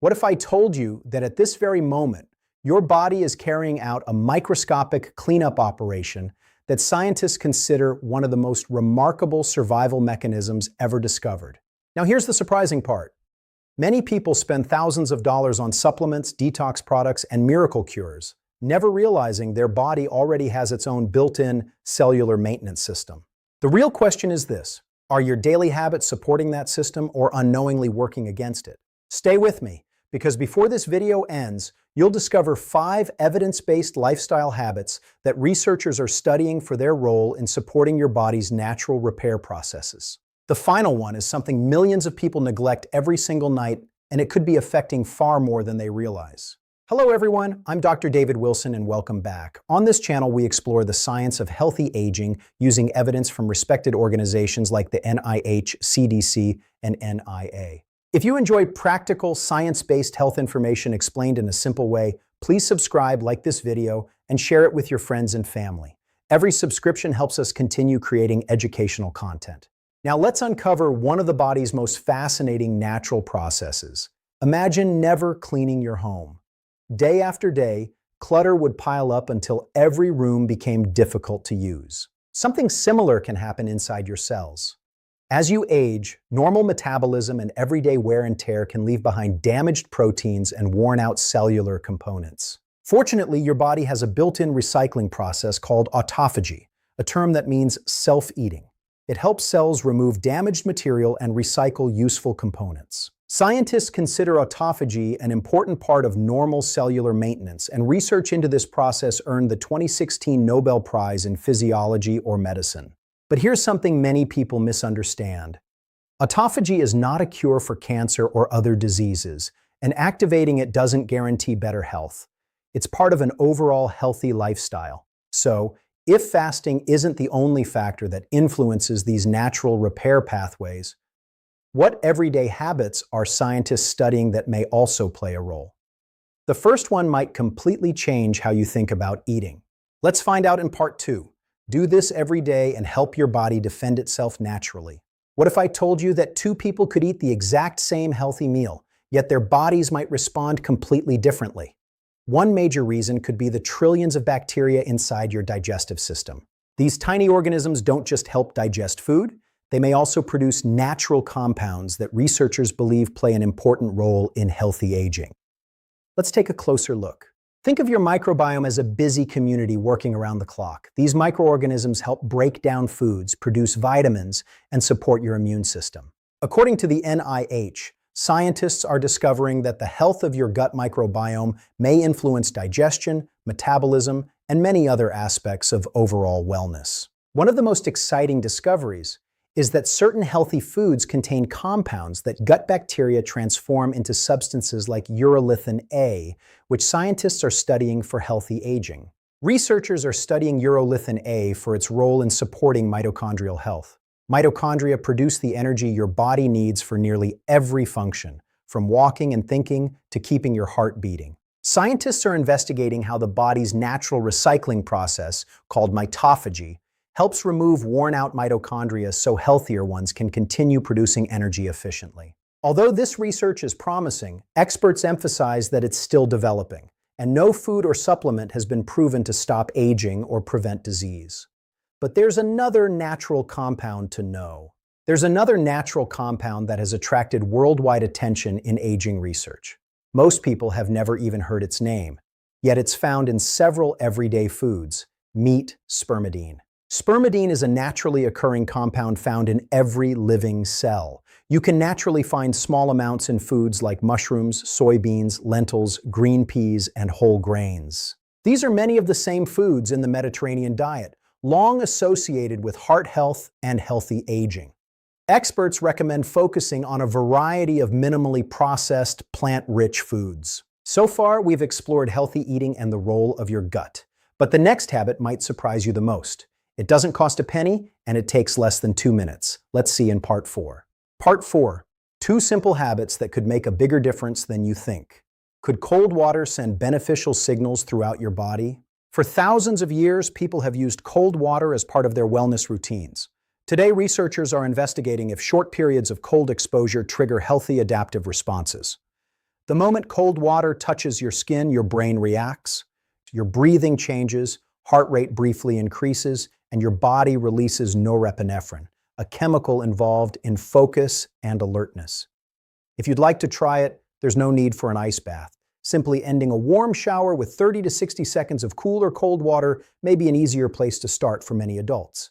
What if I told you that at this very moment, your body is carrying out a microscopic cleanup operation that scientists consider one of the most remarkable survival mechanisms ever discovered? Now, here's the surprising part. Many people spend thousands of dollars on supplements, detox products, and miracle cures, never realizing their body already has its own built-in cellular maintenance system. The real question is this: are your daily habits supporting that system or unknowingly working against it? Stay with me, because before this video ends, you'll discover 5 evidence-based lifestyle habits that researchers are studying for their role in supporting your body's natural repair processes. The final one is something millions of people neglect every single night, and it could be affecting far more than they realize. Hello everyone, I'm Dr. David Wilson and welcome back. On this channel, we explore the science of healthy aging using evidence from respected organizations like the NIH, CDC, and NIA. If you enjoy practical, science-based health information explained in a simple way, please subscribe, like this video, and share it with your friends and family. Every subscription helps us continue creating educational content. Now let's uncover one of the body's most fascinating natural processes. Imagine never cleaning your home. Day after day, clutter would pile up until every room became difficult to use. Something similar can happen inside your cells. As you age, normal metabolism and everyday wear and tear can leave behind damaged proteins and worn-out cellular components. Fortunately, your body has a built-in recycling process called autophagy, a term that means self-eating. It helps cells remove damaged material and recycle useful components. Scientists consider autophagy an important part of normal cellular maintenance, and research into this process earned the 2016 Nobel Prize in Physiology or Medicine. But here's something many people misunderstand. Autophagy is not a cure for cancer or other diseases, and activating it doesn't guarantee better health. It's part of an overall healthy lifestyle. So, if fasting isn't the only factor that influences these natural repair pathways, what everyday habits are scientists studying that may also play a role? The first one might completely change how you think about eating. Let's find out in part 2. Do this every day and help your body defend itself naturally. What if I told you that 2 people could eat the exact same healthy meal, yet their bodies might respond completely differently? One major reason could be the trillions of bacteria inside your digestive system. These tiny organisms don't just help digest food, they may also produce natural compounds that researchers believe play an important role in healthy aging. Let's take a closer look. Think of your microbiome as a busy community working around the clock. These microorganisms help break down foods, produce vitamins, and support your immune system. According to the NIH, scientists are discovering that the health of your gut microbiome may influence digestion, metabolism, and many other aspects of overall wellness. One of the most exciting discoveries is that certain healthy foods contain compounds that gut bacteria transform into substances like urolithin A, which scientists are studying for healthy aging. Researchers are studying urolithin A for its role in supporting mitochondrial health. Mitochondria produce the energy your body needs for nearly every function, from walking and thinking to keeping your heart beating. Scientists are investigating how the body's natural recycling process, called mitophagy, helps remove worn-out mitochondria so healthier ones can continue producing energy efficiently. Although this research is promising, experts emphasize that it's still developing, and no food or supplement has been proven to stop aging or prevent disease. But there's another natural compound to know. There's another natural compound that has attracted worldwide attention in aging research. Most people have never even heard its name, yet it's found in several everyday foods. Meet spermidine. Spermidine is a naturally occurring compound found in every living cell. You can naturally find small amounts in foods like mushrooms, soybeans, lentils, green peas, and whole grains. These are many of the same foods in the Mediterranean diet, long associated with heart health and healthy aging. Experts recommend focusing on a variety of minimally processed, plant-rich foods. So far, we've explored healthy eating and the role of your gut. But the next habit might surprise you the most. It doesn't cost a penny, and it takes less than 2 minutes. Let's see in part 4. Part 4. 2 simple habits that could make a bigger difference than you think. Could cold water send beneficial signals throughout your body? For thousands of years, people have used cold water as part of their wellness routines. Today, researchers are investigating if short periods of cold exposure trigger healthy adaptive responses. The moment cold water touches your skin, your brain reacts, your breathing changes, heart rate briefly increases, and your body releases norepinephrine, a chemical involved in focus and alertness. If you'd like to try it, there's no need for an ice bath. Simply ending a warm shower with 30 to 60 seconds of cool or cold water may be an easier place to start for many adults.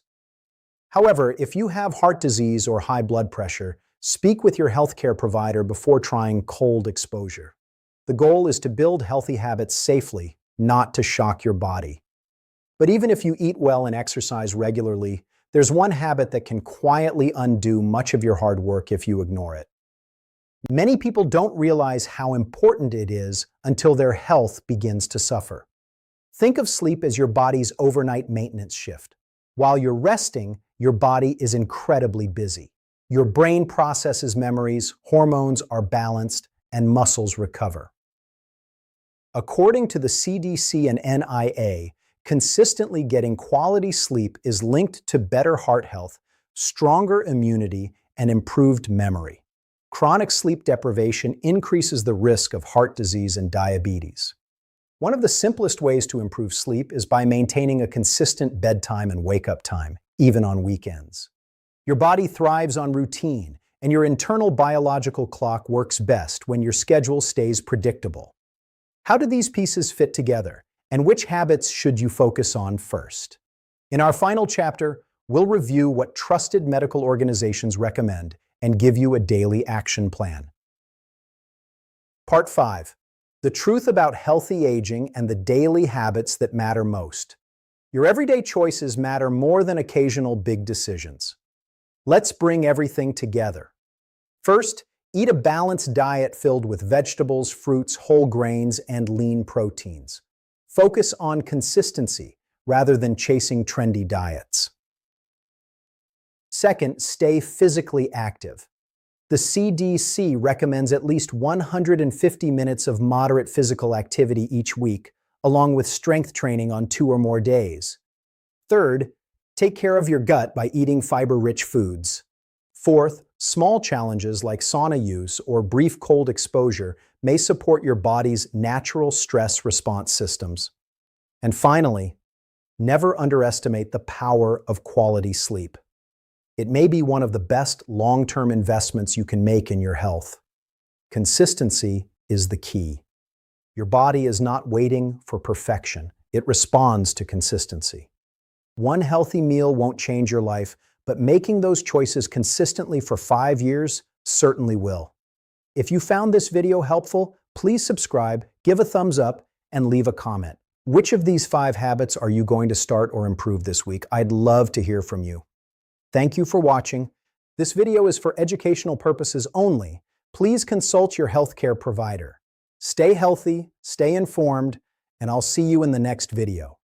However, if you have heart disease or high blood pressure, speak with your healthcare provider before trying cold exposure. The goal is to build healthy habits safely, not to shock your body. But even if you eat well and exercise regularly, there's one habit that can quietly undo much of your hard work if you ignore it. Many people don't realize how important it is until their health begins to suffer. Think of sleep as your body's overnight maintenance shift. While you're resting, your body is incredibly busy. Your brain processes memories, hormones are balanced, and muscles recover. According to the CDC and NIA, consistently getting quality sleep is linked to better heart health, stronger immunity, and improved memory. Chronic sleep deprivation increases the risk of heart disease and diabetes. One of the simplest ways to improve sleep is by maintaining a consistent bedtime and wake-up time, even on weekends. Your body thrives on routine, and your internal biological clock works best when your schedule stays predictable. How do these pieces fit together, and which habits should you focus on first? In our final chapter, we'll review what trusted medical organizations recommend and give you a daily action plan. Part 5. The truth about healthy aging and the daily habits that matter most. Your everyday choices matter more than occasional big decisions. Let's bring everything together. First, eat a balanced diet filled with vegetables, fruits, whole grains, and lean proteins. Focus on consistency rather than chasing trendy diets. Second, stay physically active. The CDC recommends at least 150 minutes of moderate physical activity each week, along with strength training on 2 or more days. Third, take care of your gut by eating fiber-rich foods. Fourth, small challenges like sauna use or brief cold exposure may support your body's natural stress response systems. And finally, never underestimate the power of quality sleep. It may be one of the best long-term investments you can make in your health. Consistency is the key. Your body is not waiting for perfection. It responds to consistency. One healthy meal won't change your life, but making those choices consistently for 5 years certainly will. If you found this video helpful, please subscribe, give a thumbs up, and leave a comment. Which of these 5 habits are you going to start or improve this week? I'd love to hear from you. Thank you for watching. This video is for educational purposes only. Please consult your healthcare provider. Stay healthy, stay informed, and I'll see you in the next video.